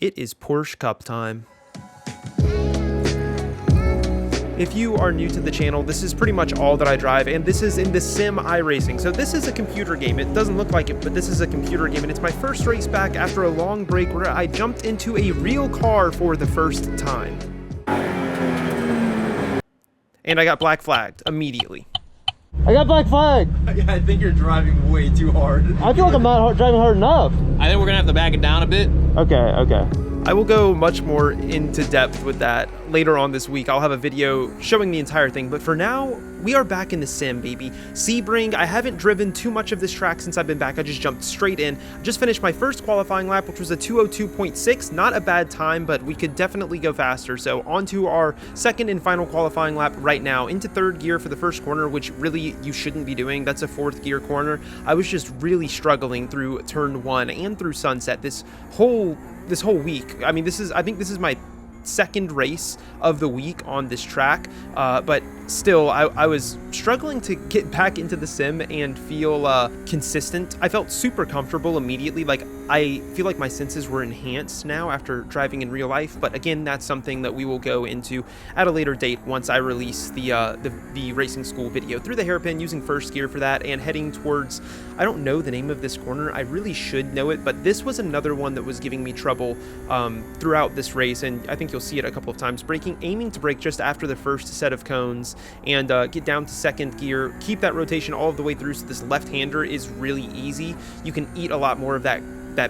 It is Porsche Cup time. If you are new to the channel, this is pretty much all that I drive, and this is in the sim iRacing. So this is a computer game. It doesn't look like it, but this is a computer game, and it's my first race back after a long break where I jumped into a real car for the first time. And I got black flagged immediately. I got black flag. Yeah, I think you're driving way too hard. I feel like I'm not driving hard enough. I think we're gonna have to back it down a bit. Okay. I will go much more into depth with that later on this week. I'll have a video showing the entire thing, but for now, we are back in the sim, baby. Sebring, I haven't driven too much of this track since I've been back. I just jumped straight in. Just finished my first qualifying lap, which was a 2:02.6. Not a bad time, but we could definitely go faster. So on to our second and final qualifying lap right now, into third gear for the first corner, which really you shouldn't be doing. That's a fourth gear corner. I was just really struggling through turn one and through Sunset this whole week. I mean, I think this is my second race of the week on this track, but still I was struggling to get back into the sim and feel consistent. I felt super comfortable immediately. Like, I feel like my senses were enhanced now after driving in real life, but again, that's something that we will go into at a later date once I release the racing school video. Through the hairpin, using first gear for that, and heading towards, I don't know the name of this corner. I really should know it, but this was another one that was giving me trouble throughout this race, and I think you'll see it a couple of times. Aiming to brake just after the first set of cones and get down to second gear, keep that rotation all of the way through, so this left-hander is really easy. You can eat a lot more of that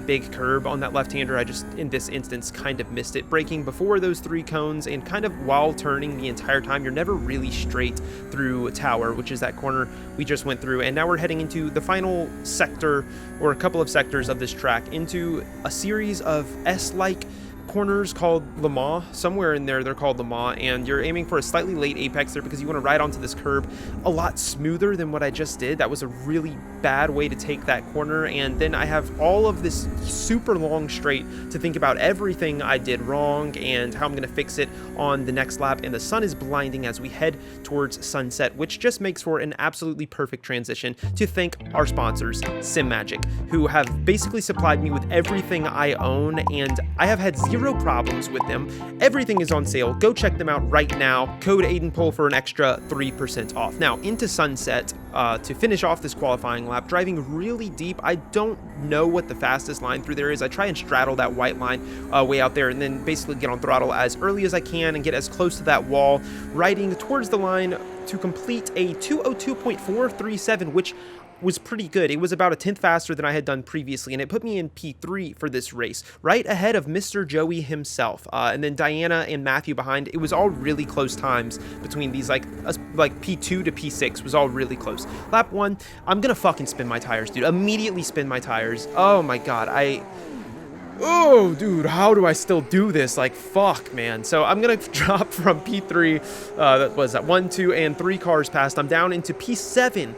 big curb on that left-hander. I just, in this instance, kind of missed it. Braking before those three cones and kind of while turning the entire time. You're never really straight through Tower, which is that corner we just went through. And now we're heading into the final sector, or a couple of sectors of this track, into a series of S-like corners called Le Mans. Somewhere in there they're called Le Mans, and you're aiming for a slightly late apex there because you want to ride onto this curb a lot smoother than what I just did. That was a really bad way to take that corner, and then I have all of this super long straight to think about everything I did wrong and how I'm going to fix it on the next lap, and the sun is blinding as we head towards Sunset, which just makes for an absolutely perfect transition to thank our sponsors, SIMAGIC, who have basically supplied me with everything I own, and I have had zero problems with them. Everything is on sale. Go check them out right now. Code AIDANPOHL for an extra 3% off. Now, into Sunset to finish off this qualifying lap, driving really deep. I don't know what the fastest line through there is. I try and straddle that white line way out there and then basically get on throttle as early as I can and get as close to that wall, riding towards the line to complete a 2:02.437, which was pretty good. It was about a 10th faster than I had done previously, and it put me in P3 for this race, right ahead of Mr. Joey himself, and then Diana and Matthew behind. It was all really close times between these, like P2 to P6 was all really close. Lap 1, I'm gonna fucking spin my tires, dude. Immediately spin my tires. Oh my god, oh, dude, how do I still do this? Like, fuck, man. So I'm gonna drop from P3, that was that 1, 2, and 3 cars past. I'm down into P7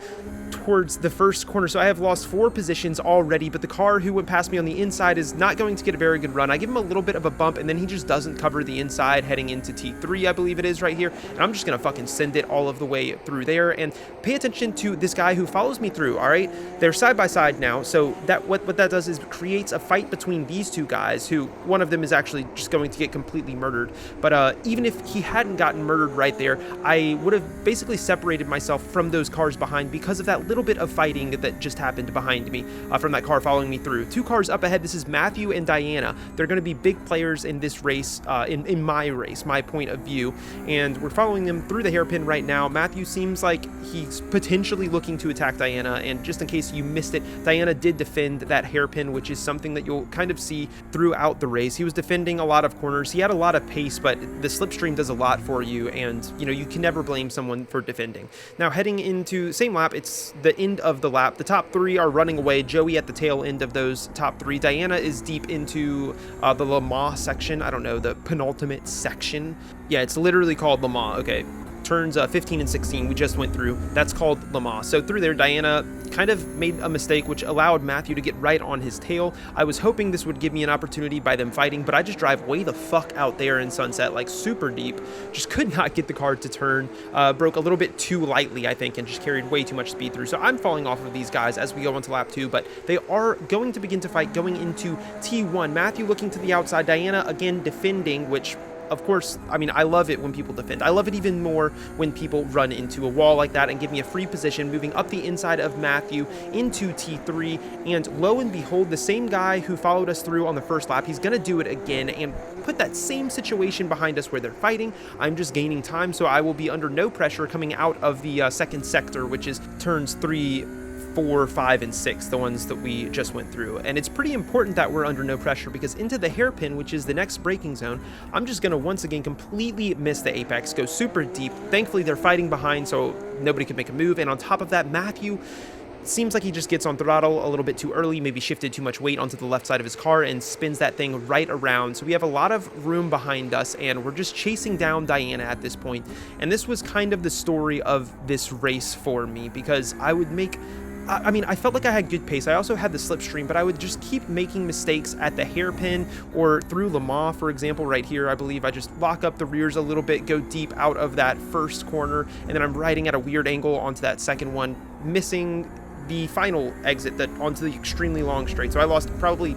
towards the first corner, so I have lost 4 positions already, but the car who went past me on the inside is not going to get a very good run. I give him a little bit of a bump, and then he just doesn't cover the inside heading into T3, I believe it is right here, and I'm just gonna fucking send it all of the way through there. And pay attention to this guy who follows me through, all right? They're side by side now, so that what that does is creates a fight between these two guys, who one of them is actually just going to get completely murdered. But even if he hadn't gotten murdered right there, I would have basically separated myself from those cars behind because of that little bit of fighting that just happened behind me from that car following me through. 2 cars up ahead, this is Matthew and Diana. They're going to be big players in this race, in my race, my point of view, and we're following them through the hairpin right now. Matthew seems like he's potentially looking to attack Diana, and just in case you missed it, Diana did defend that hairpin, which is something that you'll kind of see throughout the race. He was defending a lot of corners. He had a lot of pace, but the slipstream does a lot for you, and you know, you can never blame someone for defending. Now, heading into same lap, it's the end of the lap. The top 3 are running away. Joey at the tail end of those top 3. Diana is deep into the Le Mans section. I don't know, the penultimate section. Yeah, it's literally called Le Mans. Okay. turns 15 and 16 we just went through. That's called Le Mans. So through there, Diana kind of made a mistake, which allowed Matthew to get right on his tail. I was hoping this would give me an opportunity by them fighting, but I just drive way the fuck out there in Sunset, like super deep. Just could not get the car to turn. Broke a little bit too lightly, I think, and just carried way too much speed through. So I'm falling off of these guys as we go into lap 2, but they are going to begin to fight going into T1. Matthew looking to the outside, Diana again defending, which of course, I mean, I love it when people defend. I love it even more when people run into a wall like that and give me a free position, moving up the inside of Matthew into T3. And lo and behold, the same guy who followed us through on the first lap, he's going to do it again and put that same situation behind us where they're fighting. I'm just gaining time, so I will be under no pressure coming out of the second sector, which is turns 3, 4, 5, and 6, the ones that we just went through. And it's pretty important that we're under no pressure, because into the hairpin, which is the next braking zone, I'm just going to once again completely miss the apex, go super deep. Thankfully, they're fighting behind, so nobody can make a move. And on top of that, Matthew seems like he just gets on throttle a little bit too early, maybe shifted too much weight onto the left side of his car and spins that thing right around. So we have a lot of room behind us, and we're just chasing down Diana at this point. And this was kind of the story of this race for me, because I would make... I mean, I felt like I had good pace. I also had the slipstream, but I would just keep making mistakes at the hairpin or through Le Mans, for example, right here. I believe I just lock up the rears a little bit, go deep out of that first corner, and then I'm riding at a weird angle onto that second one, missing the final exit that onto the extremely long straight. So I lost probably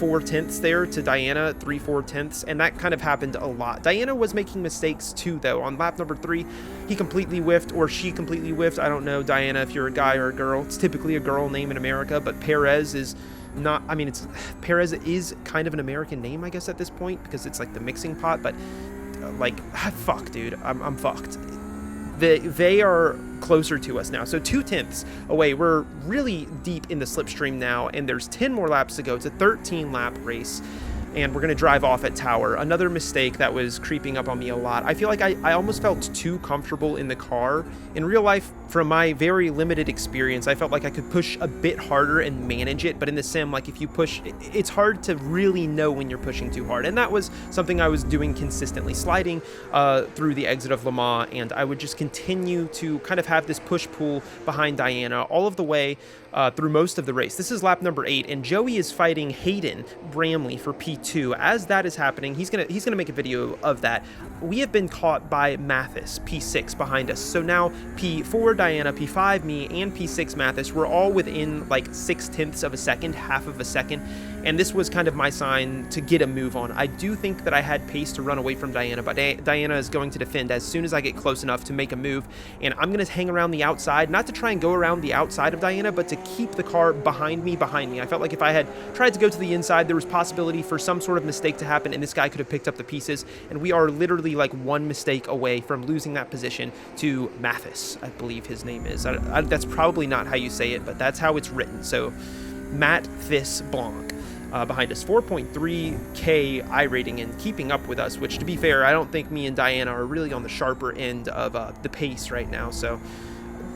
4/10 there to Diana, 3/4, and that kind of happened a lot. Diana was making mistakes too, though. On lap number 3, he completely whiffed, or she completely whiffed. I don't know, Diana, if you're a guy or a girl. It's typically a girl name in America, but Perez is not, I mean, Perez is kind of an American name, I guess, at this point, because it's like the mixing pot, but like, fuck, dude, I'm fucked. They are closer to us now, so 2/10 away. We're really deep in the slipstream now, and there's 10 more laps to go. It's a 13-lap race, and we're going to drive off at Tower. Another mistake that was creeping up on me a lot. I feel like I almost felt too comfortable in the car. In real life, from my very limited experience, I felt like I could push a bit harder and manage it, but in the sim, like if you push, it's hard to really know when you're pushing too hard, and that was something I was doing consistently, sliding through the exit of Le Mans, and I would just continue to kind of have this push-pull behind Diana all of the way through most of the race. This is lap number 8, and Joey is fighting Hayden Bramley for P2. As that is happening, he's gonna make a video of that. We have been caught by Mathis, P6, behind us. So now P4 Diana, P5 me, and P6 Mathis, we're all within like 6/10 of a second, half of a second, and this was kind of my sign to get a move on. I do think that I had pace to run away from Diana, but Diana is going to defend as soon as I get close enough to make a move, and I'm going to hang around the outside, not to try and go around the outside of Diana, but to keep the car behind me. I felt like if I had tried to go to the inside, there was possibility for some sort of mistake to happen, and this guy could have picked up the pieces, and we are literally like one mistake away from losing that position to Mathis, I believe his name is. That's probably not how you say it, but that's how it's written. So Mathis Blanc. Behind us, 4.3K iRating and keeping up with us, which, to be fair, I don't think me and Diana are really on the sharper end of the pace right now, so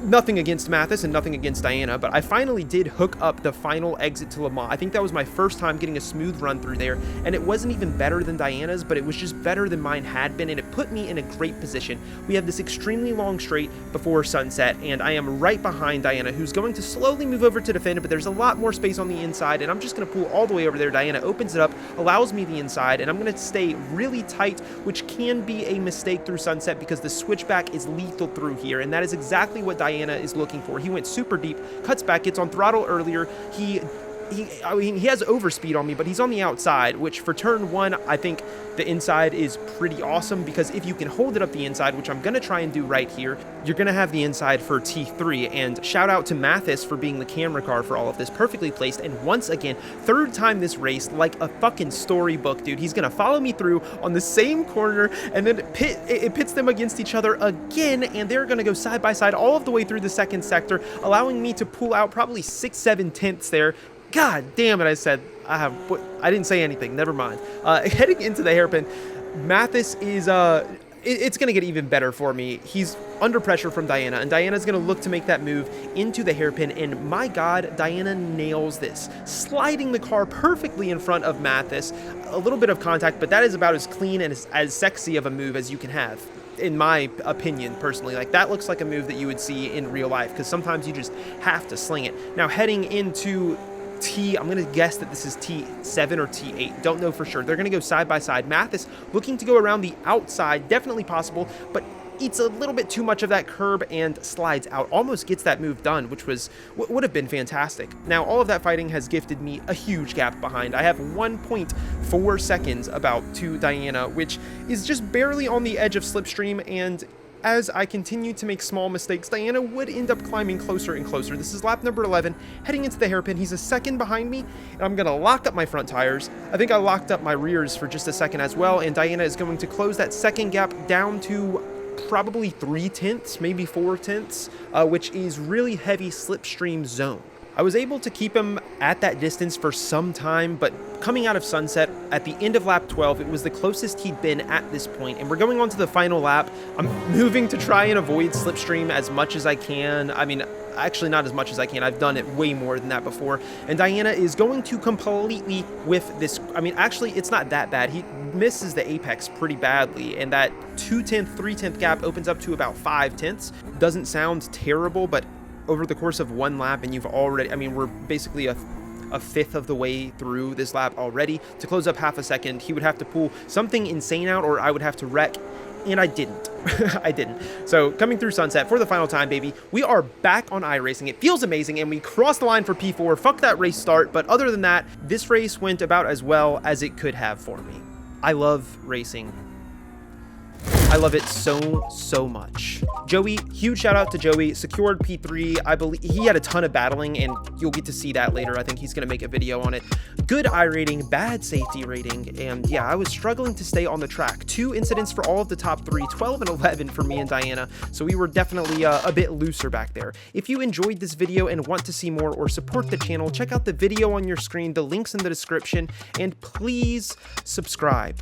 nothing against Mathis and nothing against Diana, but I finally did hook up the final exit to Le Mans. I think that was my first time getting a smooth run through there, and it wasn't even better than Diana's, but it was just better than mine had been, and it put me in a great position. We have this extremely long straight before sunset, and I am right behind Diana, who's going to slowly move over to defend, but there's a lot more space on the inside, and I'm just going to pull all the way over there. Diana opens it up, allows me the inside, and I'm going to stay really tight, which can be a mistake through sunset because the switchback is lethal through here, and that is exactly what Diana is looking for. He went super deep, cuts back, gets on throttle earlier. I mean, he has overspeed on me, but he's on the outside, which for turn 1, I think the inside is pretty awesome, because if you can hold it up the inside, which I'm going to try and do right here, you're going to have the inside for T3. And shout out to Mathis for being the camera car for all of this, perfectly placed. And once again, third time this race, like a fucking storybook, dude. He's going to follow me through on the same corner, and then it pits them against each other again, and they're going to go side by side all of the way through the second sector, allowing me to pull out probably 6/7 there. God damn it, I didn't say anything, never mind. Heading into the hairpin, Mathis is, it's going to get even better for me. He's under pressure from Diana, and Diana's going to look to make that move into the hairpin, and my God, Diana nails this, sliding the car perfectly in front of Mathis. A little bit of contact, but that is about as clean and as sexy of a move as you can have. in my opinion, personally. Like, that looks like a move that you would see in real life, because sometimes you just have to sling it. Now, heading into I'm going to guess that this is T7 or T8. Don't know for sure. They're going to go side by side. Mathis looking to go around the outside. Definitely possible, but eats a little bit too much of that curb and slides out. Almost gets that move done, which would have been fantastic. Now, all of that fighting has gifted me a huge gap behind. I have 1.4 seconds about to Diana, which is just barely on the edge of slipstream, and as I continue to make small mistakes, Diana would end up climbing closer and closer. This is lap number 11, heading into the hairpin. He's a second behind me, and I'm going to lock up my front tires. I think I locked up my rears for just a second as well, and Diana is going to close that second gap down to probably 3/10, maybe 4/10, which is really heavy slipstream zone. I was able to keep him at that distance for some time, but coming out of sunset at the end of lap 12, it was the closest he'd been at this point, and we're going on to the final lap. I'm moving to try and avoid slipstream as much as I can. I mean, actually not as much as I can. I've done it way more than that before, and Diana is going to completely whiff this. I mean, actually, it's not that bad. He misses the apex pretty badly, and that 2/10, 3/10 gap opens up to about 5/10. Doesn't sound terrible, but over the course of one lap, and you've already, I mean, we're basically a fifth of the way through this lap already. To close up half a second, he would have to pull something insane out, or I would have to wreck, and I didn't. I didn't. So coming through sunset for the final time, baby, we are back on iRacing. It feels amazing, and we crossed the line for P4. Fuck that race start, but other than that, this race went about as well as it could have for me. I love racing. I love it so much. Joey, huge shout out to Joey, secured P3. I believe he had a ton of battling, and you'll get to see that later. I think he's going to make a video on it. Good I rating, bad safety rating, and yeah, I was struggling to stay on the track. 2 incidents for all of the top 3, 12 and 11 for me and Diana, so we were definitely a bit looser back there. If you enjoyed this video and want to see more or support the channel, check out the video on your screen, the links in the description, and please subscribe.